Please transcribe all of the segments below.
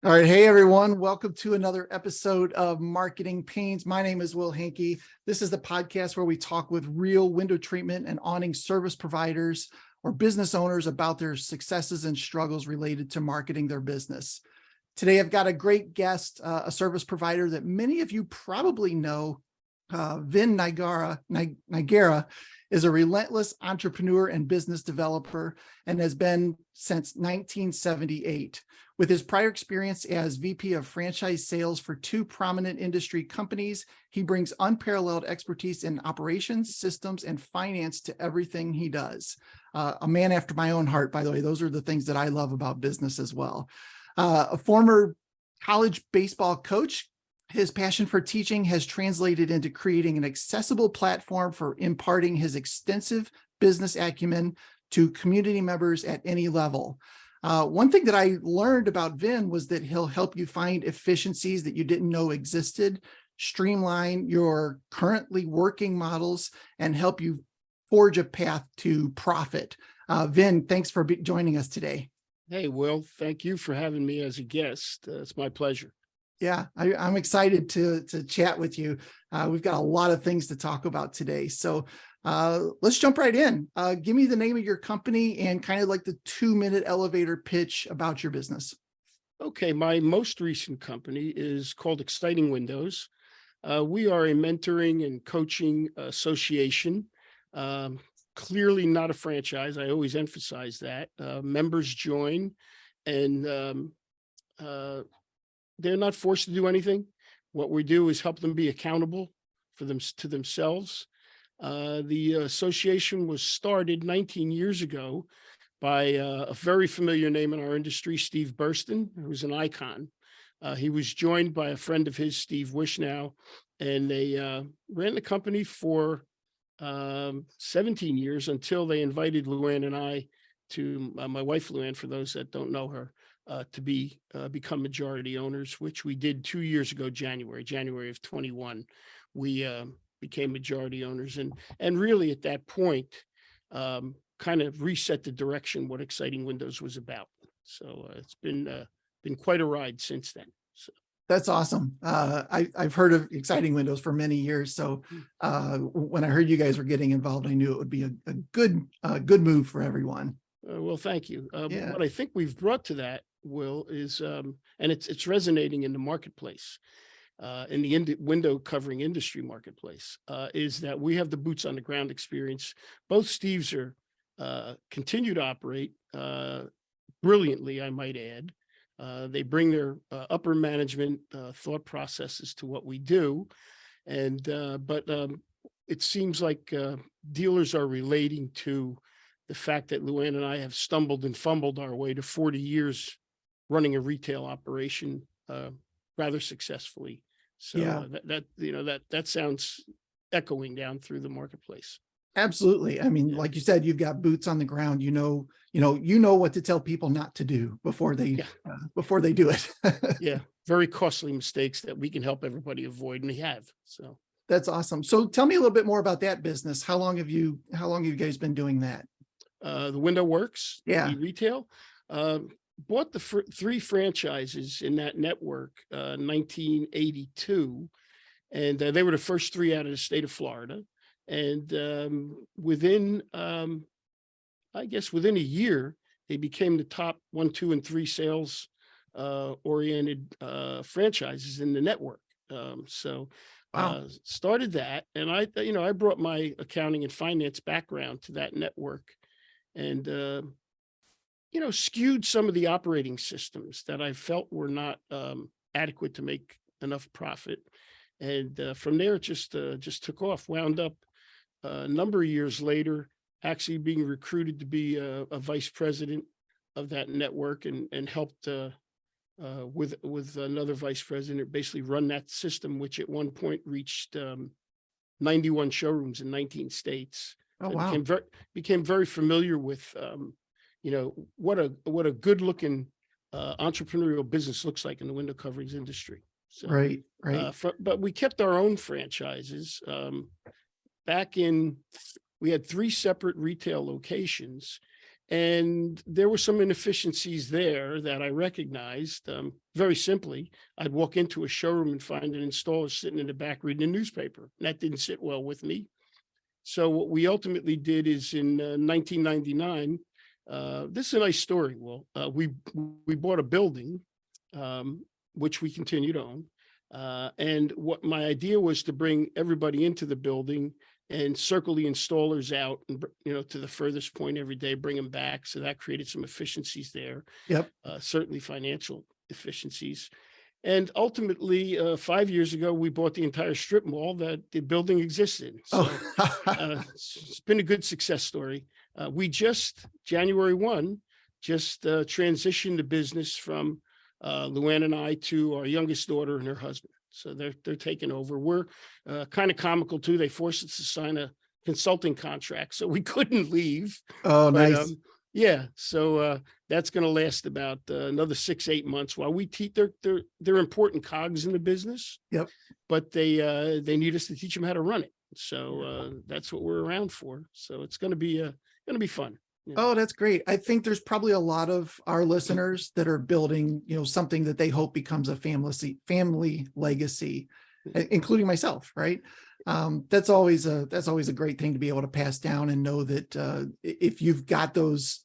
All right. Hey, everyone. Welcome to another episode of Marketing Pains. My name is Will Hankey. This is the podcast where we talk with real window treatment and awning service providers or business owners about their successes and struggles related to marketing their business. Today, I've got a great guest, a service provider that many of you probably know. Nigara is a relentless entrepreneur and business developer and has been since 1978. With his prior experience as VP of franchise sales for two prominent industry companies, he brings unparalleled expertise in operations, systems, and finance to everything he does. A man after my own heart, by the way. Those are the things that I love about business as well. A former college baseball coach, his passion for teaching has translated into creating an accessible platform for imparting his extensive business acumen to community members at any level. One thing that I learned about Vin was that he'll help you find efficiencies that you didn't know existed, streamline your currently working models, and help you forge a path to profit. Vin, thanks for joining us today. Hey, Will, thank you for having me as a guest. It's my pleasure. Yeah, I'm excited to chat with you. We've got a lot of things to talk about today. So let's jump right in. Give me the name of your company and kind of like the 2-minute elevator pitch about your business. Okay, my most recent company is called Exciting Windows. We are a mentoring and coaching association. Clearly not a franchise. I always emphasize that. Members join and they're not forced to do anything. What we do is help them be accountable for to themselves. The association was started 19 years ago by a very familiar name in our industry, Steve Burston, who was an icon. He was joined by a friend of his, Steve Wishnow, and they ran the company for 17 years until they invited Luann and I to, my wife Luann, for those that don't know her, to become majority owners, which we did 2 years ago, January of 21. We became majority owners, and really at that point, kind of reset the direction what Exciting Windows was about. So it's been quite a ride since then. So. That's awesome. I've heard of Exciting Windows for many years. So when I heard you guys were getting involved, I knew it would be a good move for everyone. Well, thank you. Yeah. What I think we've brought to that, Will, is, and it's resonating in the marketplace, in the window covering industry marketplace, is that we have the boots on the ground experience. Both Steves are continue to operate brilliantly, I might add. They bring their upper management thought processes to what we do, but it seems like dealers are relating to the fact that Luann and I have stumbled and fumbled our way to 40 years running a retail operation rather successfully. So yeah. that sounds echoing down through the marketplace. Absolutely. I mean, like you said, you've got boots on the ground. You know what to tell people not to do before they do it. Yeah, very costly mistakes that we can help everybody avoid, and they have. So that's awesome. So tell me a little bit more about that business. How long have you guys been doing that? The Window Works, yeah, the retail. Bought the 3 franchises in that network, 1982, and they were the first 3 out of the state of Florida. And within a year, they became the top 1, 2, and 3 sales oriented franchises in the network. Wow. Started that, and I brought my accounting and finance background to that network, and skewed some of the operating systems that I felt were not adequate to make enough profit. And from there, it just took off. Wound up a number of years later, actually being recruited to be a vice president of that network, and helped with another vice president basically run that system, which at one point reached 91 showrooms in 19 states. Oh, so wow. Became very familiar with what a good looking entrepreneurial business looks like in the window coverings industry. So, right. But we kept our own franchises. We had 3 separate retail locations, And there were some inefficiencies there that I recognized. Very simply, I'd walk into a showroom and find an installer sitting in the back reading a newspaper. And that didn't sit well with me. So what we ultimately did is in 1999, this is a nice story. Well, we bought a building, which we continue to own. And what my idea was to bring everybody into the building and circle the installers out and, to the furthest point every day, bring them back. So that created some efficiencies there, Yep. certainly financial efficiencies. And ultimately, 5 years ago, we bought the entire strip mall that the building existed in. So it's been a good success story. We just, January 1, transitioned the business from Luann and I to our youngest daughter and her husband. So they're taking over. We're kind of comical too. They forced us to sign a consulting contract, so we couldn't leave. Oh, But, nice. yeah, so that's going to last about another 6-8 months while we teach. They're important cogs in the business. Yep. But they need us to teach them how to run it. So that's what we're around for. So it's going to be fun. Yeah. Oh, that's great. I think there's probably a lot of our listeners that are building, something that they hope becomes a family legacy, including myself, right? That's always a great thing to be able to pass down and know that if you've got those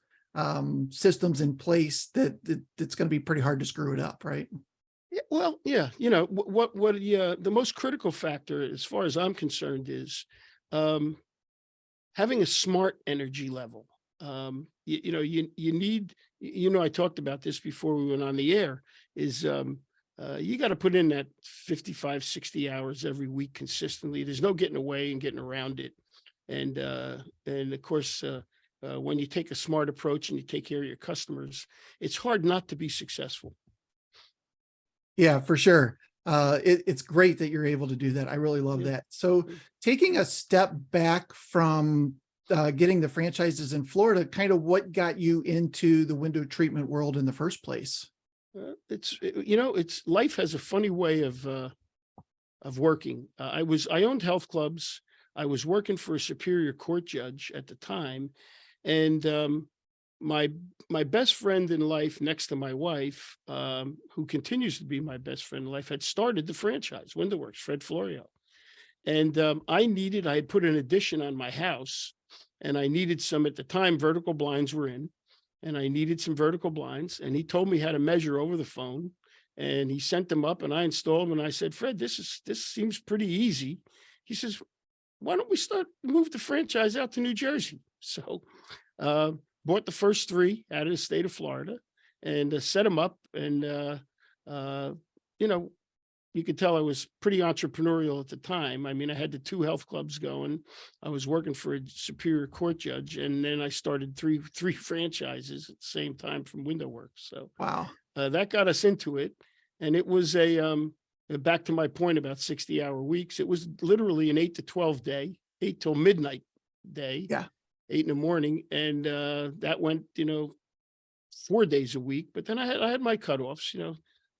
systems in place, that it's going to be pretty hard to screw it up, right? Yeah, well, yeah, the most critical factor, as far as I'm concerned, is having a smart energy level. You need, I talked about this before we went on the air, is you got to put in that 55, 60 hours every week consistently. There's no getting away and getting around it. And of course, when you take a smart approach and you take care of your customers, it's hard not to be successful. Yeah, for sure. It's great that you're able to do that. I really love that. So taking a step back from getting the franchises in Florida, kind of what got you into the window treatment world in the first place? It's life has a funny way of working. I owned health clubs. I was working for a superior court judge at the time, and my best friend in life, next to my wife, who continues to be my best friend in life, had started the franchise WindowWorks, Fred Florio, and I had put an addition on my house, and I needed some, at the time, vertical blinds were in. And I needed some vertical blinds, and he told me how to measure over the phone, and he sent them up, and I installed them. And I said, Fred, this seems pretty easy. He says, why don't we move the franchise out to New Jersey? So bought the first 3 out of the state of Florida and set them up. And, you could tell I was pretty entrepreneurial at the time. I mean, I had the 2 health clubs going. I was working for a superior court judge, and then I started three franchises at the same time from WindowWorks. So Wow, that got us into it, and it was back to my point about 60-hour weeks. It was literally an 8 to 12 day, 8 till midnight day. Yeah. 8 in the morning, and that went 4 days a week. But then I had my cutoffs.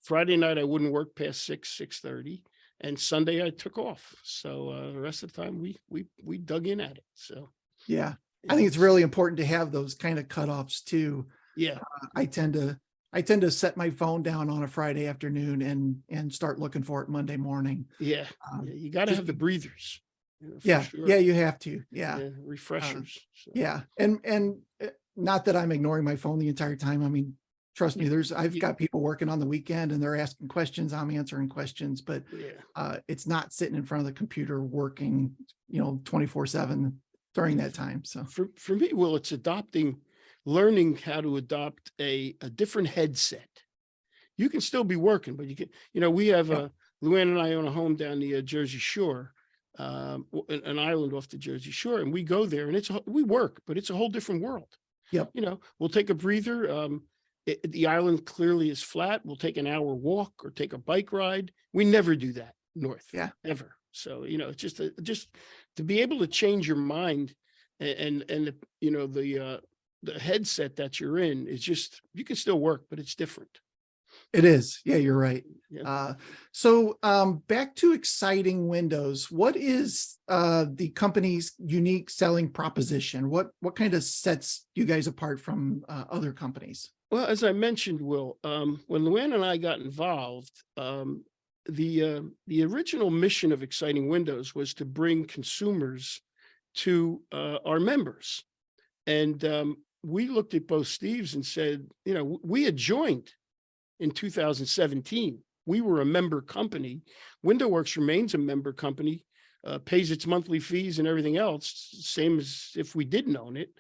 Friday night, I wouldn't work past 6:30, and Sunday I took off. So the rest of the time we dug in at it. So yeah, I think it's really important to have those kind of cutoffs too. Yeah, I tend to set my phone down on a Friday afternoon and start looking for it Monday morning. yeah. You got to have the breathers. Yeah, sure. yeah, you have to. Yeah, refreshers. So. yeah, and not that I'm ignoring my phone the entire time. I mean, trust me, I've got people working on the weekend and they're asking questions. I'm answering questions, but it's not sitting in front of the computer working, 24/7 during that time. So for me, Will, it's learning how to adopt a different headset. You can still be working, but you can, we have Luann and I own a home down the Jersey Shore, an island off the Jersey Shore, and we go there and we work, but it's a whole different world. Yep. We'll take a breather. The island clearly is flat. We'll take an hour walk or take a bike ride. We never do that north. Yeah. Ever. So, it's just to be able to change your mind and the headset that you're in is just, you can still work, but it's different. It is. Yeah, you're right. Yeah. Back to Exciting Windows. What is the company's unique selling proposition? What kind of sets you guys apart from other companies? Well, as I mentioned, Will, when Luann and I got involved, the original mission of Exciting Windows was to bring consumers to our members. And we looked at both Steves and said, you know, we had joined in 2017. We were a member company. WindowWorks remains a member company, pays its monthly fees and everything else, same as if we didn't own it,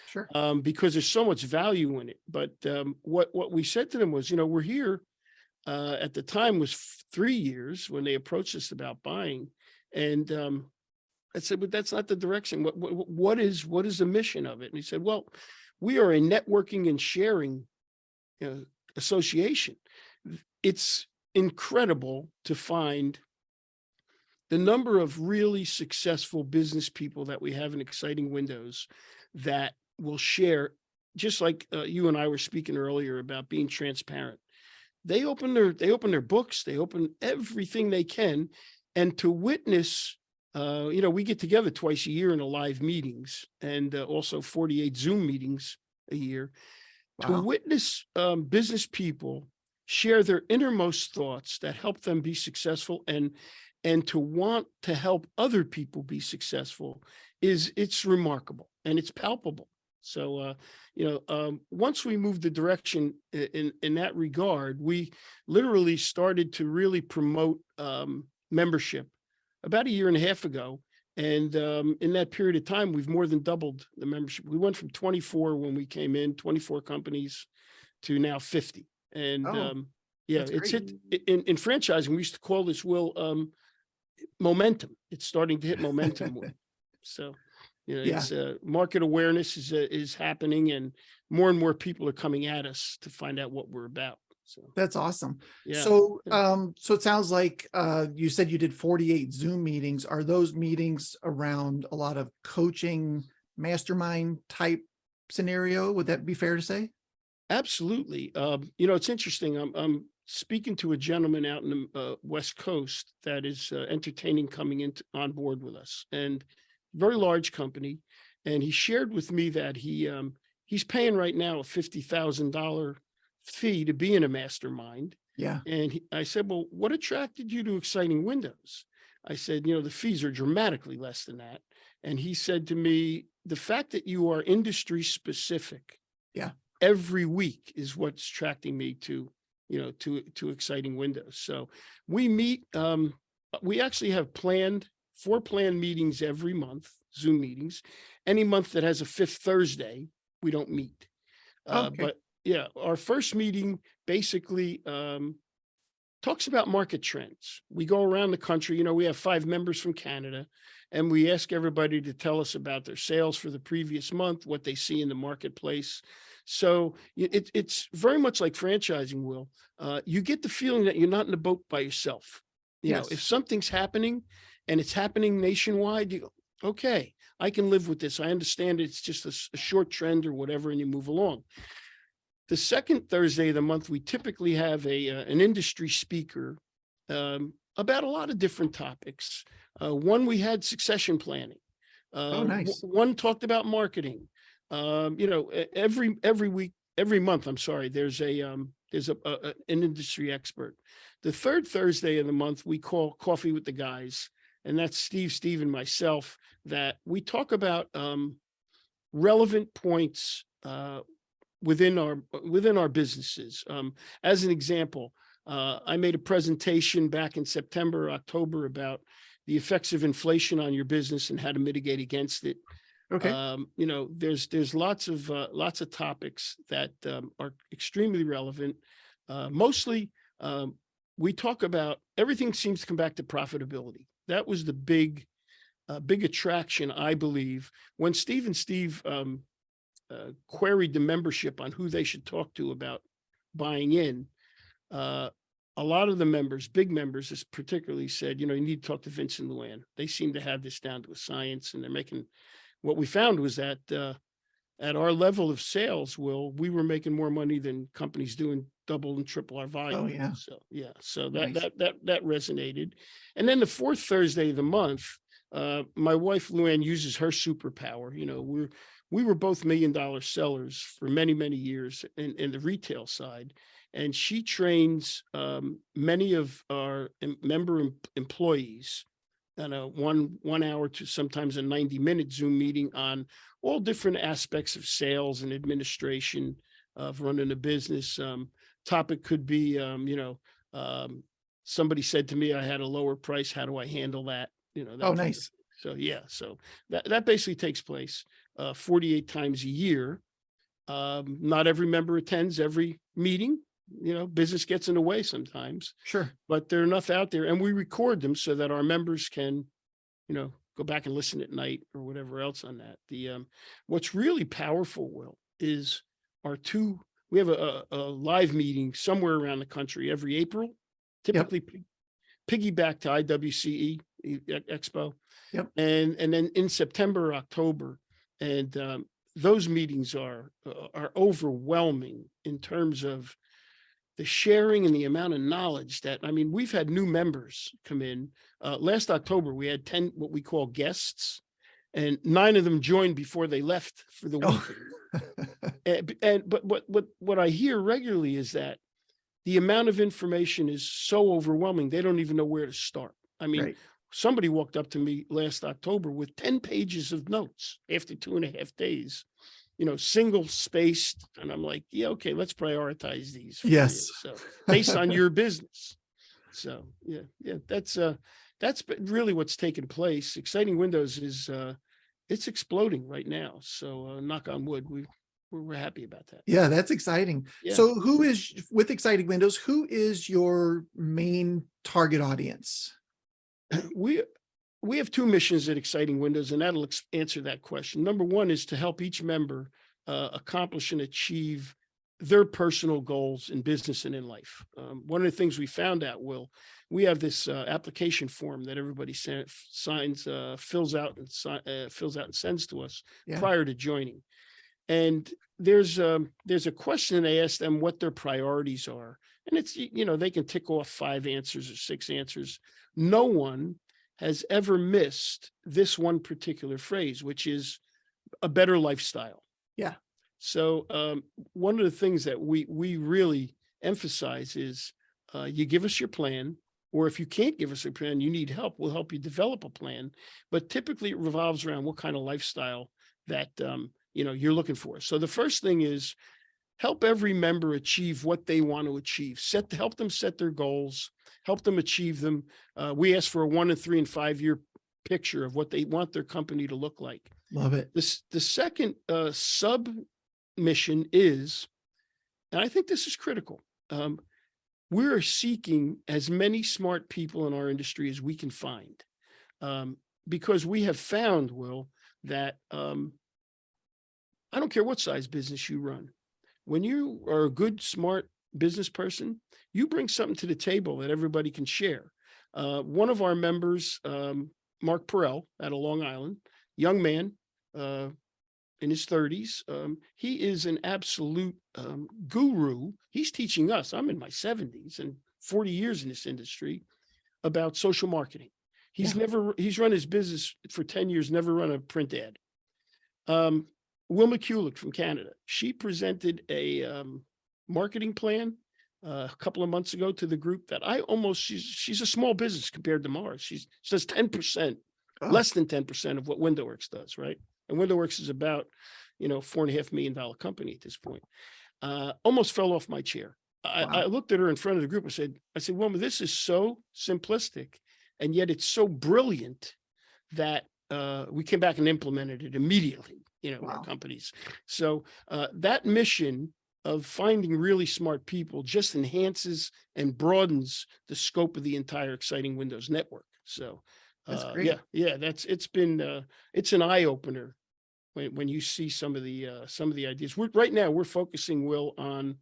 Sure. because there's so much value in it. But what we said to them was, you know, we're here. At the time was 3 years when they approached us about buying, and I said, but that's not the direction. What is the mission of it? And he said, well, we are a networking and sharing association. It's incredible to find the number of really successful business people that we have in Exciting Windows that will share, just like you and I were speaking earlier about being transparent. They open their books, they open everything they can, and to witness, we get together twice a year in a live meetings, and also 48 Zoom meetings a year. To Wow. witness business people share their innermost thoughts that help them be successful, and to want to help other people be successful it's remarkable and it's palpable. So, once we moved the direction in that regard, we literally started to really promote membership about a year and a half ago. And in that period of time, we've more than doubled the membership. We went from 24 when we came in, 24 companies, to now 50. And Oh, yeah, that's it's great. hit in franchising. We used to call this, Will, momentum. It's starting to hit momentum. So, Yeah. it's market awareness is happening, and more people are coming at us to find out what we're about. So That's awesome. yeah. So it sounds like you said you did 48 Zoom meetings. Are those meetings around a lot of coaching, mastermind type scenario? Would that be fair to say? Absolutely. It's interesting. I'm speaking to a gentleman out in the West Coast that is entertaining coming on board with us, and very large company. And he shared with me that he's paying right now a $50,000 fee to be in a mastermind. Yeah. And I said, well, what attracted you to Exciting Windows? I said, the fees are dramatically less than that. And he said to me, the fact that you are industry specific. Yeah. Every week is what's attracting me to Exciting Windows. So we meet, we actually have 4 planned meetings every month, Zoom meetings. Any month that has a 5th Thursday, we don't meet. Okay. But yeah, our first meeting basically talks about market trends. We go around the country. We have 5 members from Canada, and we ask everybody to tell us about their sales for the previous month, what they see in the marketplace. So it's very much like franchising, Will. You get the feeling that you're not in the boat by yourself. Yes. If something's happening and it's happening nationwide, you go, okay, I can live with this. I understand it's just a short trend or whatever, and you move along. The 2nd Thursday of the month, we typically have an industry speaker about a lot of different topics. One, we had succession planning. Oh, nice. One talked about marketing. Every week, every month, I'm sorry, there's an industry expert. The 3rd Thursday of the month, we call Coffee with the Guys, and that's Steve, and myself, that we talk about relevant points within our businesses. As an example, I made a presentation back in September, October about the effects of inflation on your business and how to mitigate against it. Okay. There's lots of topics that are extremely relevant. Mostly, we talk about everything seems to come back to profitability. That was the big attraction, I believe, when Steve queried the membership on who they should talk to about buying in. A lot of the members, big members, particularly said, you need to talk to Vincent and Luann. They seem to have this down to a science, and they're making. What we found was that at our level of sales, we were making more money than companies doing double and triple our volume. Oh, yeah. So yeah, so Nice. that resonated. And then the fourth Thursday of the month, my wife Luann uses her superpower. You know, we were both $1 million sellers for many, many years in the retail side. And she trains many of our employees on a 1 hour to sometimes a 90-minute Zoom meeting on all different aspects of sales and administration of running a business. Topic could be, somebody said to me, I had a lower price. How do I handle that? You know, that Oh, kind of nice. thing. So yeah, so that basically takes place 48 times a year. Not every member attends every meeting. You know, business gets in the way sometimes, Sure. but there are enough out there, and we record them so that our members can, go back and listen at night or whatever else on that. What's really powerful, Will, is we have a live meeting somewhere around the country every April, typically piggyback to IWCE Expo. Yep. And then in September, October, and those meetings are overwhelming in terms of the sharing and the amount of knowledge that, I mean, we've had new members come in. Last October, we had 10 what we call guests, and 9 of them joined before they left for the week. But what I hear regularly is that the amount of information is so overwhelming, they don't even know where to start. I mean, Right. somebody walked up to me last October with 10 pages of notes after 2.5 days, single spaced. And I'm like, yeah, okay, let's prioritize these. Yes. So based on your business. So yeah, that's really what's taken place. Exciting Windows is, it's exploding right now. So knock on wood, we're happy about that. Yeah, that's exciting. Yeah. So with Exciting Windows, who is your main target audience? We have 2 missions at Exciting Windows, and that'll answer that question. Number 1 is to help each member accomplish and achieve their personal goals in business and in life. One of the things we found out, Will, we have this application form that everybody signs, fills out and sends to us prior to joining. And there's a question they ask them what their priorities are. And it's, they can tick off 5 answers or 6 answers. No one has ever missed this one particular phrase, which is a better lifestyle. Yeah. So one of the things that we really emphasize is you give us your plan, or if you can't give us a plan, you need help, we'll help you develop a plan. But typically it revolves around what kind of lifestyle that you're looking for. So the first thing is help every member achieve what they want to achieve. Help them set their goals, help them achieve them. We ask for a 1 and 3 and 5 year picture of what they want their company to look like. Love it. The second sub mission is, and I think this is critical, we're seeking as many smart people in our industry as we can find, because we have found, Will, that I don't care what size business you run. When you are a good, smart business person, you bring something to the table that everybody can share. One of our members, Mark Perel out of Long Island, young man, in his 30s. He is an absolute guru. He's teaching us, I'm in my 70s and 40 years in this industry, about social marketing. He's run his business for 10 years, never run a print ad. Wilma Kulik from Canada, she presented a marketing plan a couple of months ago to the group that she's a small business compared to Mars. She does 10%, less than 10% of what WindowWorks does, right? And WindowWorks is about, $4.5 million company at this point. Almost fell off my chair. I looked at her in front of the group. I said, Wilma, this is so simplistic, and yet it's so brilliant that we came back and implemented it immediately, our companies. So that mission of finding really smart people just enhances and broadens the scope of the entire Exciting Windows network. So that's great. It's an eye opener when you see some of the ideas. Right now we're focusing, Will, on,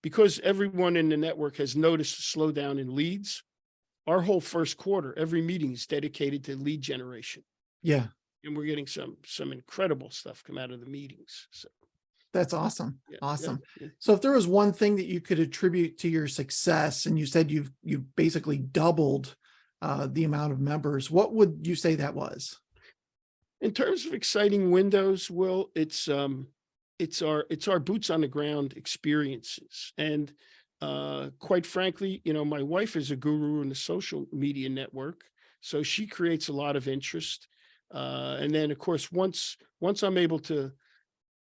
because everyone in the network has noticed a slowdown in leads. Our whole first quarter, every meeting is dedicated to lead generation. Yeah. and we're getting some incredible stuff come out of the meetings. So That's awesome. yeah, Awesome. yeah. So if there was one thing that you could attribute to your success, and you said you've basically doubled the amount of members, what would you say that was? In terms of exciting windows, Will, it's our boots on the ground experiences. And quite frankly, my wife is a guru in the social media network, so she creates a lot of interest. And then of course, once I'm able to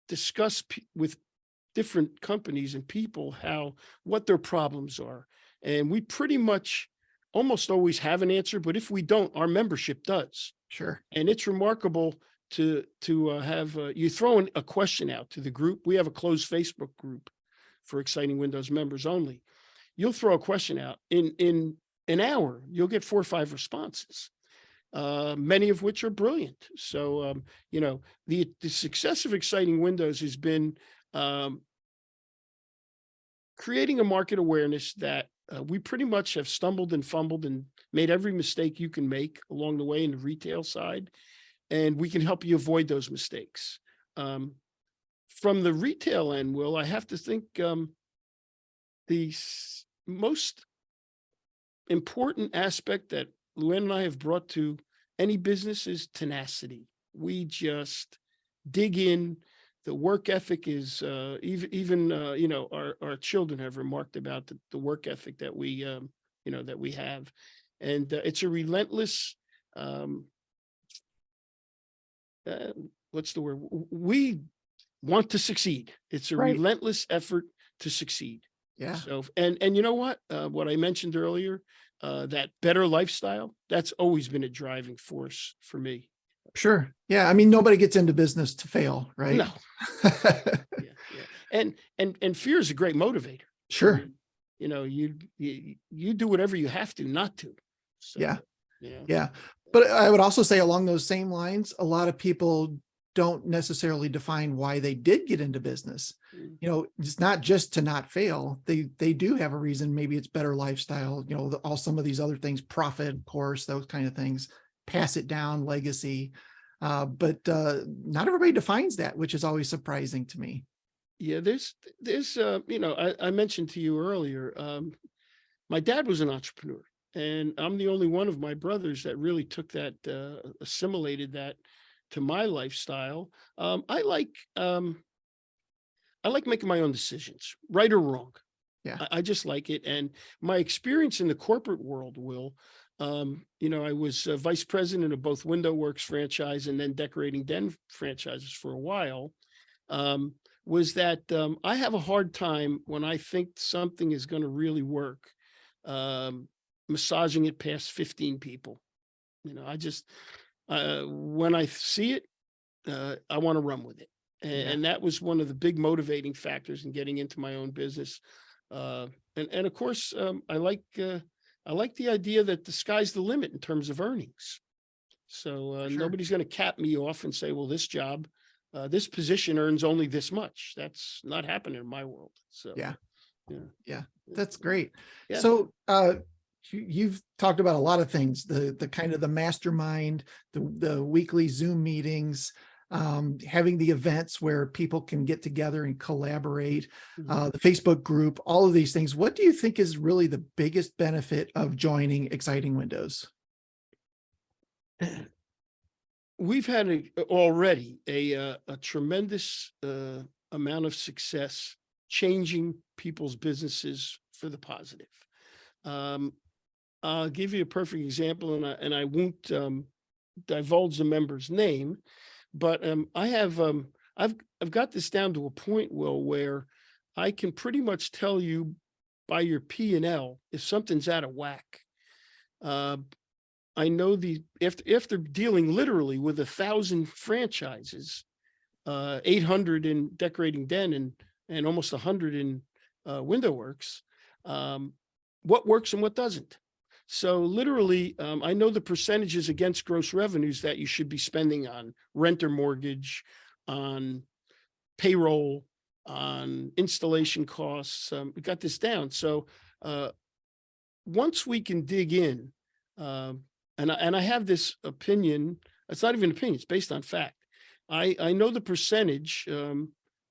discuss with different companies and people what their problems are, and we pretty much almost always have an answer, but if we don't, our membership does. Sure. And it's remarkable to have you throw a question out to the group. We have a closed Facebook group for Exciting Windows members only. You'll throw a question out in an hour, you'll get 4 or 5 responses, many of which are brilliant. So the success of Exciting Windows has been creating a market awareness that we pretty much have stumbled and fumbled and made every mistake you can make along the way in the retail side, and we can help you avoid those mistakes. From the retail end, Will, I have to think the most important aspect that Luann and I have brought to any business is tenacity. We just dig in. The work ethic is even our children have remarked about the work ethic that we have, and it's a relentless what's the word? We want to succeed. It's a Right. relentless effort to succeed. Yeah. So and you know what I mentioned earlier, that better lifestyle, that's always been a driving force for me. Sure. Yeah. I mean, nobody gets into business to fail, right? No. Yeah. And fear is a great motivator. Sure. You do whatever you have to not to. So, Yeah. Yeah. Yeah. But I would also say along those same lines, a lot of people don't necessarily define why they did get into business. It's not just to not fail. They do have a reason. Maybe it's better lifestyle, all some of these other things, profit, of course, those kind of things, pass it down, legacy. But not everybody defines that, which is always surprising to me. Yeah, there's I mentioned to you earlier, my dad was an entrepreneur, and I'm the only one of my brothers that really took that, assimilated that to my lifestyle. I like making my own decisions, right or wrong. Yeah. I just like it. And my experience in the corporate world, Will, I was vice president of both Window Works franchise and then Decorating Den franchises for a while. Was that I have a hard time when I think something is going to really work, massaging it past 15 people. I just, when I see it, I want to run with it. And that was one of the big motivating factors in getting into my own business. And of course, I like the idea that the sky's the limit in terms of earnings. So Sure. nobody's going to cap me off and say, well, this job, this position earns only this much. That's not happening in my world. So Yeah. yeah, That's great. Yeah. So you've talked about a lot of things, the kind of the mastermind, the weekly Zoom meetings, having the events where people can get together and collaborate, the Facebook group, all of these things. What do you think is really the biggest benefit of joining Exciting Windows? We've had already a tremendous amount of success changing people's businesses for the positive. I'll give you a perfect example, and I won't divulge the member's name, but I've got this down to a point, Will, where I can pretty much tell you by your P&L if something's out of whack. I know after dealing literally with 1,000 franchises, 800 in Decorating Den and almost 100 in Window Works, what works and what doesn't. So literally, I know the percentages against gross revenues that you should be spending on rent or mortgage, on payroll, on installation costs. We got this down. So once we can dig in, and I have this opinion, It's not even opinion, it's based on fact. I know the percentage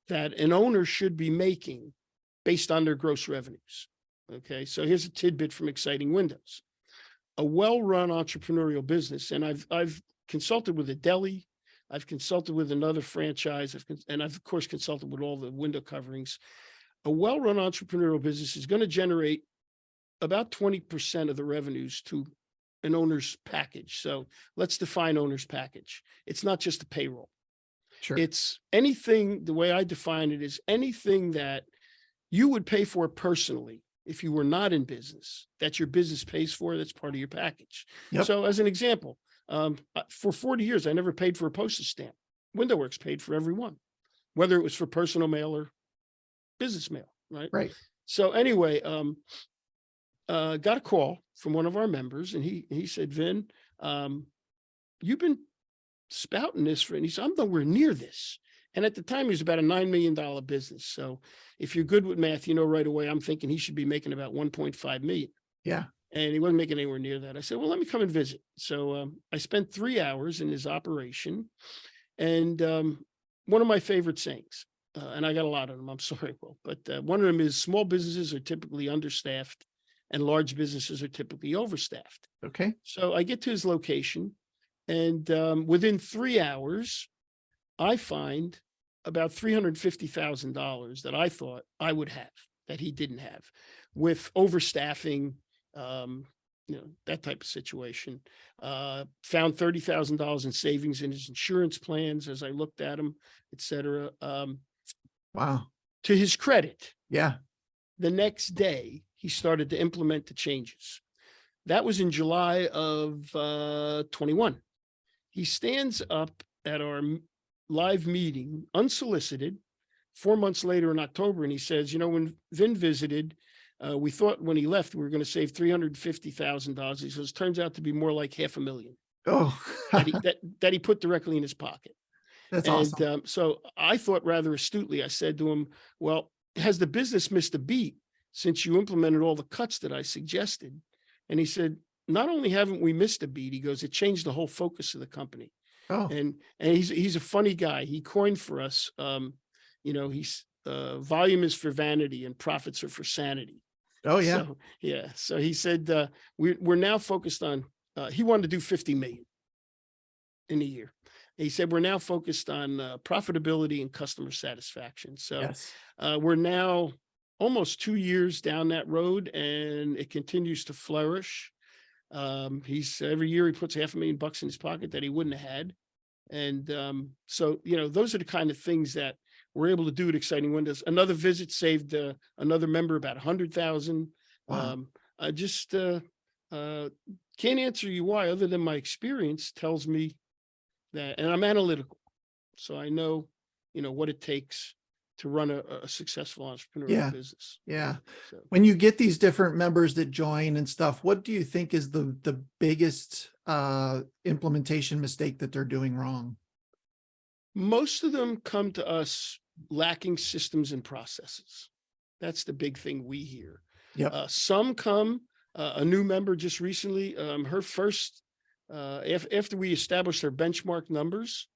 that an owner should be making based on their gross revenues. Okay, so here's a tidbit from Exciting Windows. A well-run entrepreneurial business, and I've consulted with a deli, I've consulted with another franchise, and I've of course consulted with all the window coverings. A well-run entrepreneurial business is going to generate about 20% of the revenues to an owner's package. So let's define owner's package. It's not just a payroll. Sure. It's anything, the way I define it is anything that you would pay for personally if you were not in business, that your business pays for, that's part of your package. Yep. So as an example, for 40 years, I never paid for a postage stamp. WindowWorks paid for every one, whether it was for personal mail or business mail, right? Right. So anyway, got a call from one of our members, and he said, Vin, you've been spouting this for, and he said, I'm nowhere near this. And at the time, he was about a $9 million business. So if you're good with math, you know right away, I'm thinking he should be making about 1.5 million. Yeah. And he wasn't making anywhere near that. I said, well, let me come and visit. So I spent 3 hours in his operation. And one of my favorite sayings, and I got a lot of them, I'm sorry, Will, but one of them is small businesses are typically understaffed and large businesses are typically overstaffed. Okay. So I get to his location, and within 3 hours, I find about $350,000 that I thought I would have that he didn't have, with overstaffing, that type of situation. Found $30,000 in savings in his insurance plans as I looked at them, et cetera. Wow. To his credit, Yeah. the next day, he started to implement the changes. That was in July of 21. He stands up at our live meeting, unsolicited, 4 months later in October, and he says, when Vin visited, we thought when he left, we were going to save $350,000. He says, turns out to be more like $500,000 Oh, that he put directly in his pocket. that's And awesome. so I thought rather astutely, I said to him, well, has the business missed a beat since you implemented all the cuts that I suggested? And he said, not only haven't we missed a beat, he goes, it changed the whole focus of the company. Oh, And he's a funny guy. He coined for us, he's volume is for vanity and profits are for sanity. oh yeah. So, yeah. So he said, we're now focused on, he wanted to do 50 million in a year. He said, we're now focused on profitability and customer satisfaction. So Yes. we're now almost 2 years down that road, and it continues to flourish. He's every year he puts $500,000 in his pocket that he wouldn't have had. And so, those are the kind of things that we're able to do at Exciting Windows. Another visit saved another member about 100,000. Wow. I just can't answer you why, other than my experience tells me that, and I'm analytical, so I know, what it takes to run a successful entrepreneurial business. Yeah. So When you get these different members that join and stuff, what do you think is the biggest implementation mistake that they're doing wrong? most of them come to us lacking systems and processes. That's the big thing we hear. Yep. Some come, a new member just recently, her first, after we established her benchmark numbers,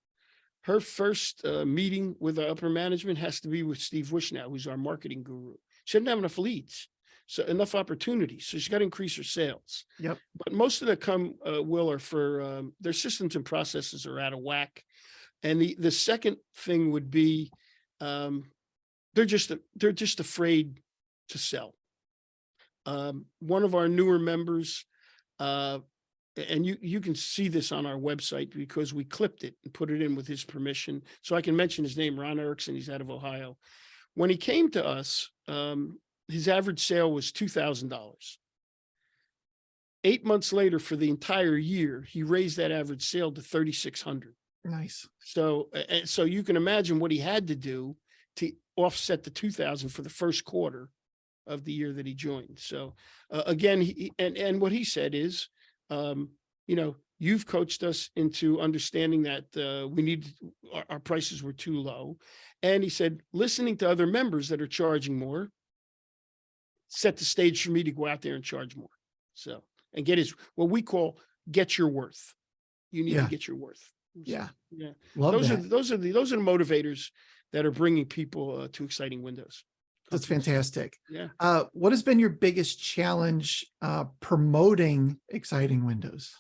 her first meeting with our upper management has to be with Steve Wishnow, who's our marketing guru. She doesn't have enough leads, so enough opportunities. So she's got to increase her sales. Yep. But most of them come, Will, are for their systems and processes are out of whack. And the second thing would be they're just afraid to sell. One of our newer members, and you can see this on our website because we clipped it and put it in with his permission. So I can mention his name, Ron Erickson. He's out of Ohio. When he came to us, his average sale was $2,000. 8 months later, for the entire year, he raised that average sale to 3,600. Nice. So you can imagine what he had to do to offset the 2,000 for the first quarter of the year that he joined. So again, and what he said is, you've coached us into understanding that we need our prices were too low. And he said, listening to other members that are charging more set the stage for me to go out there and charge more. So, and get what we call get your worth. you need to Yeah. get your worth. So, Yeah. yeah. Love Those are that. those are the motivators that are bringing people to Exciting Windows. That's companies. fantastic. Yeah. What has been your biggest challenge promoting Exciting Windows?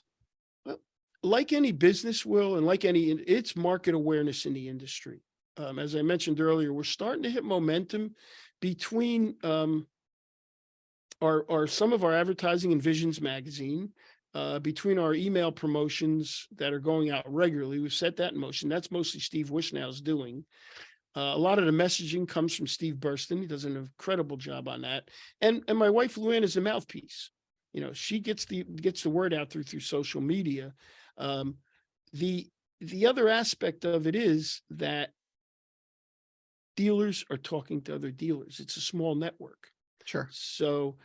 Well, like any business will, and like any, it's market awareness in the industry. As I mentioned earlier, we're starting to hit momentum between our some of our advertising in Visions magazine, between our email promotions that are going out regularly. We've set that in motion. That's mostly Steve Wishnow's doing. A lot of the messaging comes from Steve Burston. He does an incredible job on that. And my wife Luann is a mouthpiece. You know, she gets the word out through social media. The other aspect of it is that dealers are talking to other dealers. It's a small network. Sure. So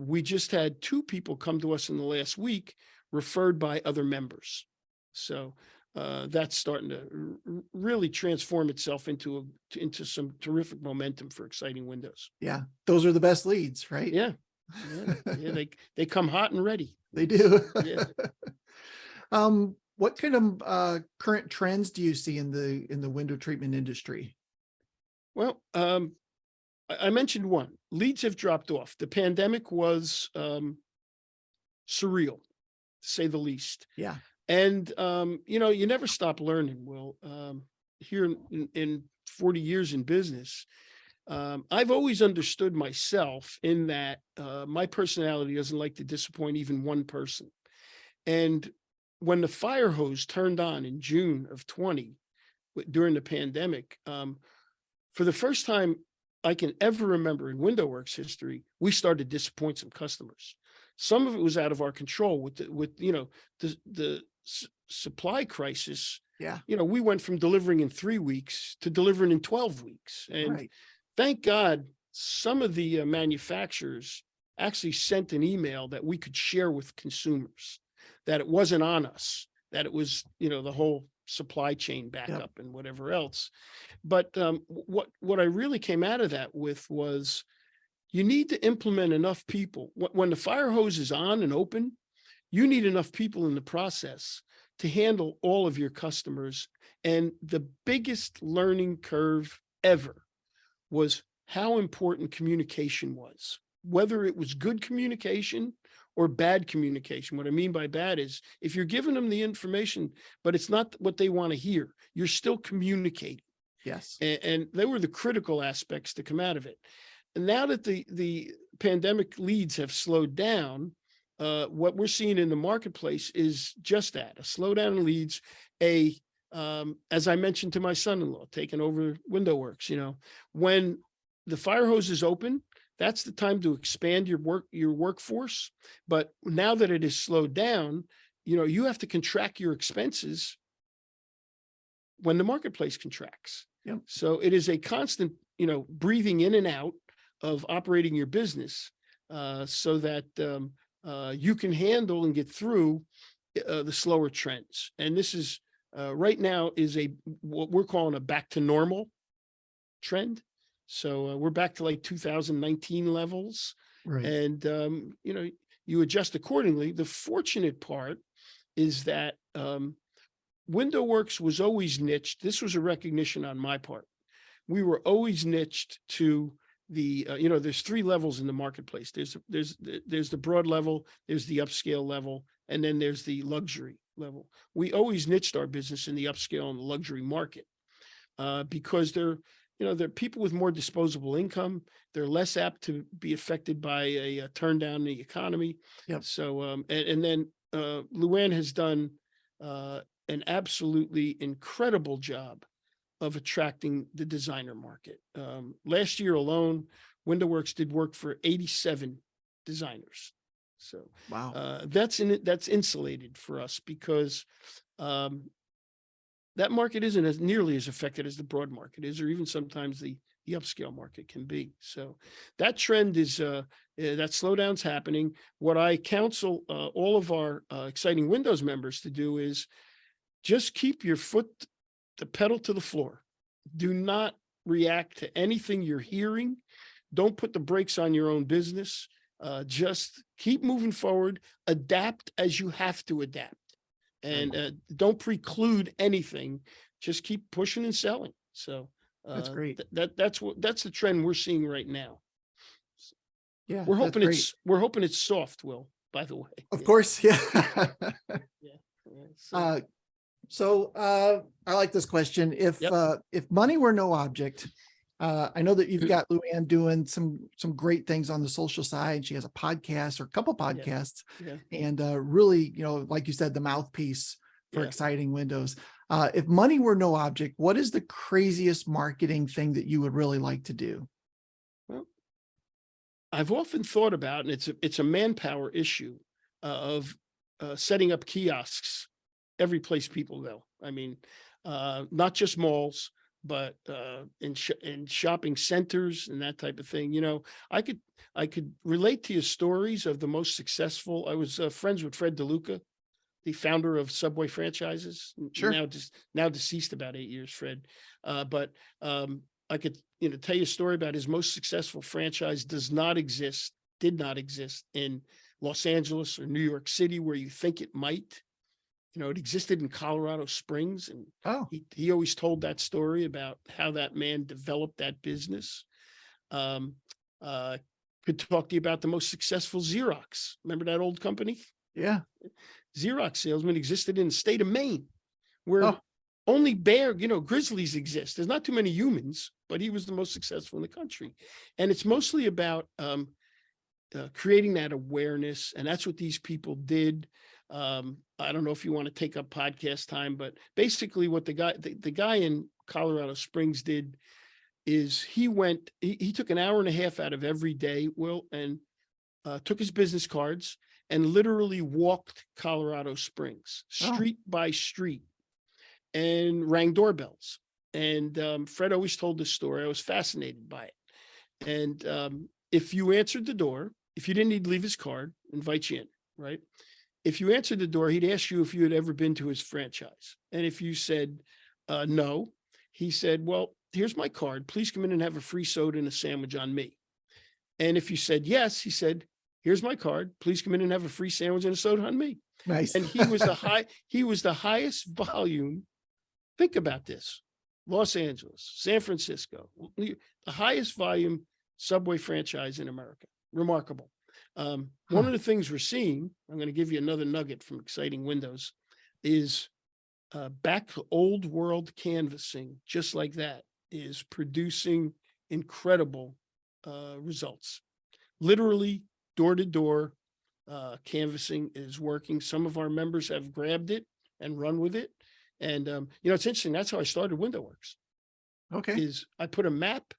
we just had 2 people come to us in the last week referred by other members. So that's starting to really transform itself into some terrific momentum for Exciting Windows. Yeah. Those are the best leads, right? Yeah. Yeah. They come hot and ready. They do. Yeah. What kind of current trends do you see in the window treatment industry? Well, I mentioned one. Leads have dropped off. The pandemic was surreal, to say the least. Yeah. And you know, you never stop learning. Will, here in 40 years in business, I've always understood myself in that my personality doesn't like to disappoint even one person. And when the fire hose turned on in June of 20 during the pandemic, for the first time I can ever remember in WindowWorks history, we started to disappoint some customers. Some of it was out of our control with the supply crisis. Yeah. You know, we went from delivering in 3 weeks to delivering in 12 weeks. And Right. thank God some of the manufacturers actually sent an email that we could share with consumers, that it wasn't on us, that it was, you know, the whole supply chain backup and whatever else. But what I really came out of that with was, you need to implement enough people. When the fire hose is on and open, you need enough people in the process to handle all of your customers. And the biggest learning curve ever was how important communication was, whether it was good communication or bad communication. What I mean by bad is, if you're giving them the information, but it's not what they want to hear, you're still communicating. Yes. And they were the critical aspects to come out of it. And now that the pandemic leads have slowed down, what we're seeing in the marketplace is just that, a slowdown in leads. As I mentioned to my son-in-law, taking over WindowWorks, you know, when the fire hose is open, that's the time to expand your workforce. But now that it is slowed down, you know, you have to contract your expenses when the marketplace contracts. Yep. So it is a constant, you know, breathing in and out of operating your business, so that you can handle and get through the slower trends. And this is right now is what we're calling a back to normal trend. So we're back to like 2019 levels. Right. And you know, you adjust accordingly. The fortunate part is that WindowWorks was always niched. This was a recognition on my part. We were always niched to the you know, there's 3 levels in the marketplace. There's the broad level, there's the upscale level, and then there's the luxury level. We always niched our business in the upscale and the luxury market because they're people with more disposable income. They're less apt to be affected by a turn down in the economy. Yep. So and then Luann has done an absolutely incredible job of attracting the designer market. Last year alone, WindowWorks did work for 87 designers. So Wow. that's insulated for us because that market isn't as nearly as affected as the broad market is, or even sometimes the upscale market can be. So that trend is that slowdown's happening. What I counsel all of our Exciting Windows members to do is just keep your the pedal to the floor. Do not react to anything you're hearing. Don't put the brakes on your own business. Just keep moving forward, adapt as you have to adapt. and don't preclude anything. Just keep pushing and selling. So That's great. that's the trend we're seeing right now. Yeah, We're that's hoping great. we're hoping it's soft, Will, by the way. Of course, yeah. Yeah. So, I like this question. Yep. If money were no object, I know that you've got Luann doing some great things on the social side. She has a podcast or a couple podcasts, yeah. and really, like you said, the mouthpiece for Yeah. Exciting Windows. If money were no object, what is the craziest marketing thing that you would really like to do? Well, I've often thought about, and it's a manpower issue of setting up kiosks every place people go. I mean, not just malls, but in shopping centers and that type of thing. I could relate to your stories of the most successful. I was friends with Fred DeLuca, the founder of Subway franchises. Sure. Now deceased about 8 years, Fred. But I could tell you a story about his most successful franchise did not exist in Los Angeles or New York City where you think it might. It existed in Colorado Springs, and he always told that story about how that man developed that business. Could talk to you about the most successful Xerox. Remember that old company? Yeah. Xerox salesman existed in the state of Maine, where only grizzlies exist. There's not too many humans, but he was the most successful in the country. And it's mostly about creating that awareness. And that's what these people did. I don't know if you want to take up podcast time, but basically what the guy in Colorado Springs did is he took an hour and a half out of every day, Will, and took his business cards and literally walked Colorado Springs street by street and rang doorbells. And Fred always told this story. I was fascinated by it. And if you answered the door, if you didn't need to leave his card, invite you in, right? If you answered the door, he'd ask you if you had ever been to his franchise. And if you said no, he said, well, here's my card. Please come in and have a free soda and a sandwich on me. And if you said yes, he said, here's my card. Please come in and have a free sandwich and a soda on me. Nice. And he was the highest volume. Think about this. Los Angeles, San Francisco, the highest volume Subway franchise in America. Remarkable. One of the things we're seeing, I'm going to give you another nugget from Exciting Windows, is back to old world canvassing, just like that, is producing incredible results. Literally door to door canvassing is working. Some of our members have grabbed it and run with it. And it's interesting. That's how I started WindowWorks. Okay. Is I put a map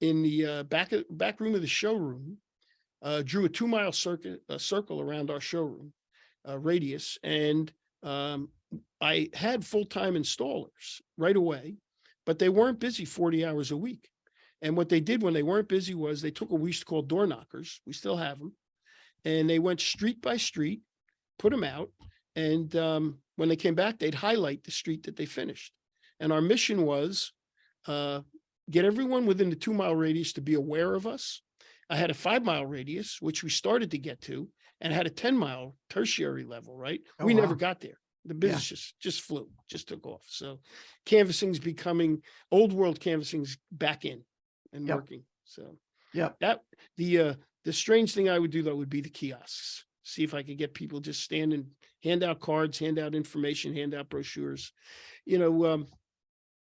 in the back room of the showroom, drew a 2-mile circle around our showroom radius, and I had full-time installers right away, but they weren't busy 40 hours a week. And what they did when they weren't busy was they took what we used to call door knockers. We still have them. And they went street by street, put them out. And when they came back, they'd highlight the street that they finished. And our mission was get everyone within the 2-mile radius to be aware of us. I had a 5-mile radius, which we started to get to, and had a 10-mile tertiary level, right? We never got there. The business just flew, just took off. So canvassing's becoming, old world canvassing's back in and working. So that the strange thing I would do though would be the kiosks. See if I could get people just stand and hand out cards, hand out information, hand out brochures.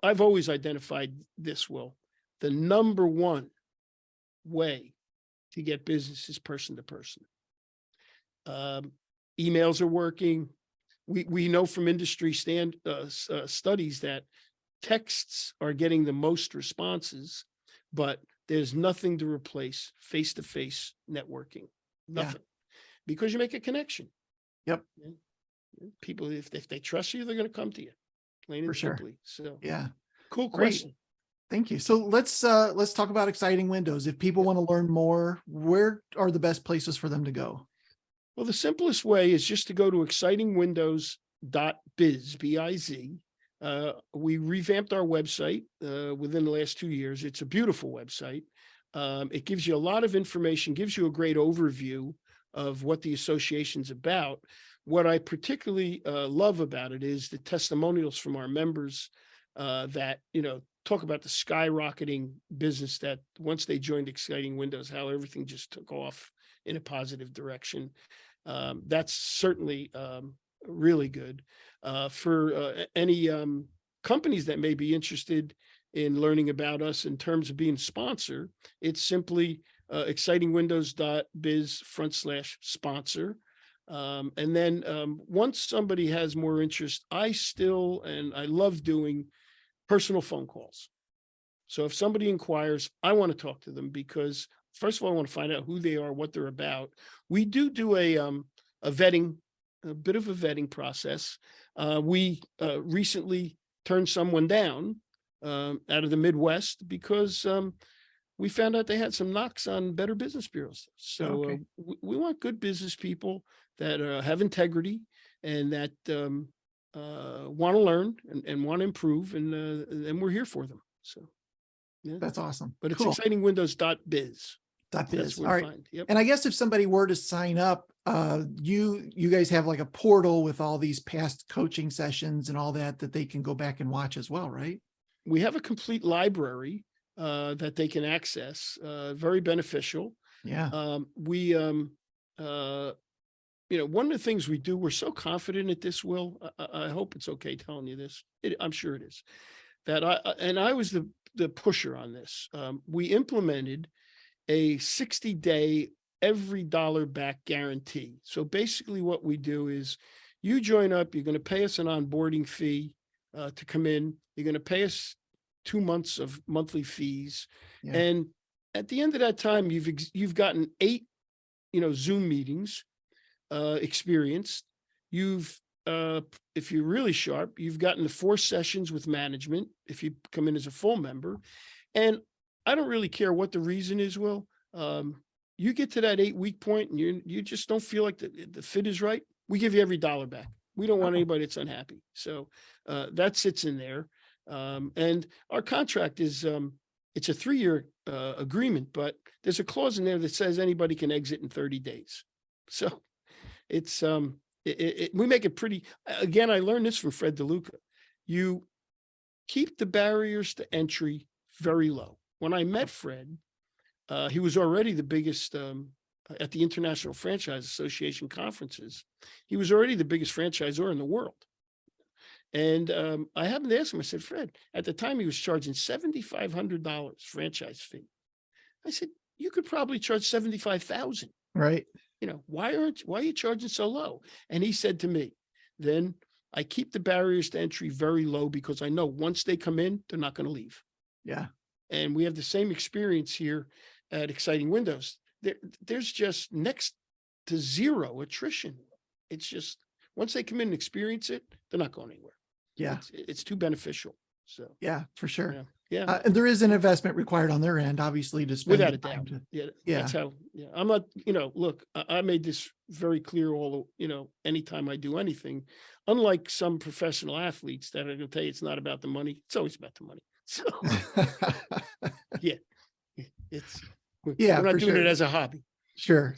I've always identified this, Will. The number one way to get business is person to person. Emails are working. We know from industry studies that texts are getting the most responses, but there's nothing to replace face-to-face networking. Nothing. Because you make a connection. Yep. People, if they trust you, they're going to come to you. Plain and simply. So cool question. Great. Thank you. So let's talk about Exciting Windows. If people want to learn more, where are the best places for them to go? Well, the simplest way is just to go to excitingwindows.biz, B-I-Z. We revamped our website within the last 2 years. It's a beautiful website. It gives you a lot of information, gives you a great overview of what the association's about. what I particularly love about it is the testimonials from our members that, talk about the skyrocketing business that once they joined Exciting Windows, how everything just took off in a positive direction. That's certainly really good. For any companies that may be interested in learning about us in terms of being a sponsor, it's simply excitingwindows.biz/sponsor. And then once somebody has more interest, I love doing personal phone calls. So if somebody inquires, I want to talk to them because first of all, I want to find out who they are, what they're about. We do a vetting, a bit of a vetting process. We recently turned someone down out of the Midwest because we found out they had some knocks on Better Business Bureaus. So Okay. we want good business people that have integrity and that want to learn and want to improve, and we're here for them. So, yeah, That's awesome. but it's Cool. excitingwindows.biz. Dot That's biz. where All to right. find. Yep. And I guess if somebody were to sign up, you guys have like a portal with all these past coaching sessions and all that they can go back and watch as well, right? We have a complete library that they can access. Very beneficial. Yeah. One of the things we do, we're so confident at this, Will, I hope it's okay telling you this. I'm sure it is, that I was the pusher on this. We implemented a 60-day every dollar back guarantee. So basically what we do is you join up, you're going to pay us an onboarding fee to come in. You're going to pay us 2 months of monthly fees. Yeah. And at the end of that time, you've gotten 8, Zoom meetings experienced. You've, if you're really sharp, you've gotten the 4 sessions with management if you come in as a full member. And I don't really care what the reason is, Will. You get to that 8-week point and you just don't feel like the fit is right. We give you every dollar back. We don't want anybody that's unhappy. So that sits in there. And our contract is, it's a 3-year agreement, but there's a clause in there that says anybody can exit in 30 days. So it's, we make it pretty, again, I learned this from Fred DeLuca. You keep the barriers to entry very low. When I met Fred, he was already the biggest at the International Franchise Association conferences. He was already the biggest franchisor in the world. And I happened to ask him, I said, Fred, at the time he was charging $7,500 franchise fee. I said, you could probably charge $75,000. Right. Why are you charging so low? And he said to me, then I keep the barriers to entry very low because I know once they come in, they're not going to leave. Yeah. And we have the same experience here at Exciting Windows. There's just next to zero attrition. It's just, once they come in and experience it, they're not going anywhere. Yeah. It's too beneficial. So yeah, for sure. Yeah. And there is an investment required on their end, obviously, to spend Without a the time doubt. to- Yeah. That's how, I'm not, look, I made this very clear anytime I do anything, unlike some professional athletes that are going to tell you it's not about the money. It's always about the money. So yeah, we're not doing it as a hobby. Sure.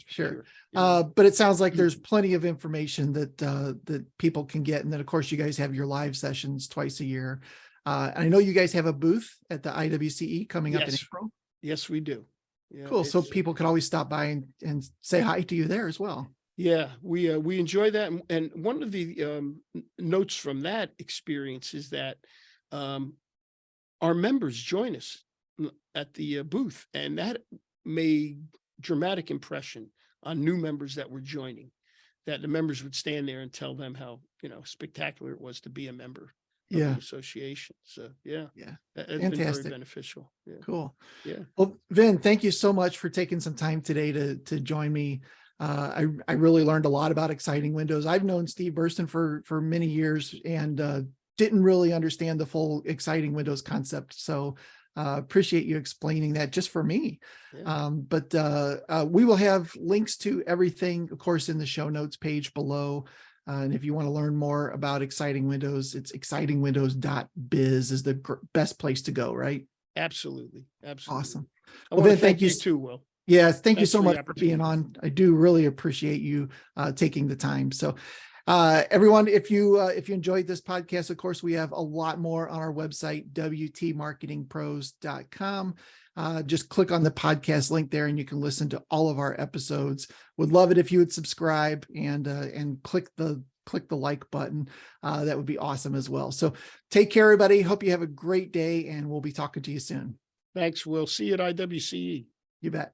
But it sounds like there's plenty of information that people can get. And then of course you guys have your live sessions twice a year. I know you guys have a booth at the IWCE coming up in April. Yes, we do. Yeah, cool. So people can always stop by and say hi to you there as well. Yeah, we enjoy that. And one of the notes from that experience is that our members join us at the booth, and that made dramatic impression on new members that were joining, that the members would stand there and tell them how, spectacular it was to be a member of the association. So that's been very beneficial. Yeah. Cool. Yeah. Well, Vin, thank you so much for taking some time today to join me. I really learned a lot about Exciting Windows. I've known Steve Burston for many years and didn't really understand the full Exciting Windows concept. So appreciate you explaining that just for me. Yeah. But we will have links to everything, of course, in the show notes page below. And if you want to learn more about Exciting Windows, it's excitingwindows.biz is the best place to go, right? Absolutely. Awesome. Well, then thank you too, Will. Yes, thank you so much for being on. I do really appreciate you taking the time. So Everyone, if you enjoyed this podcast, of course, we have a lot more on our website, wtmarketingpros.com. Just click on the podcast link there and you can listen to all of our episodes. Would love it if you would subscribe and click the like button. That would be awesome as well. So take care, everybody. Hope you have a great day, and we'll be talking to you soon. Thanks. We'll see you at IWCE. You bet.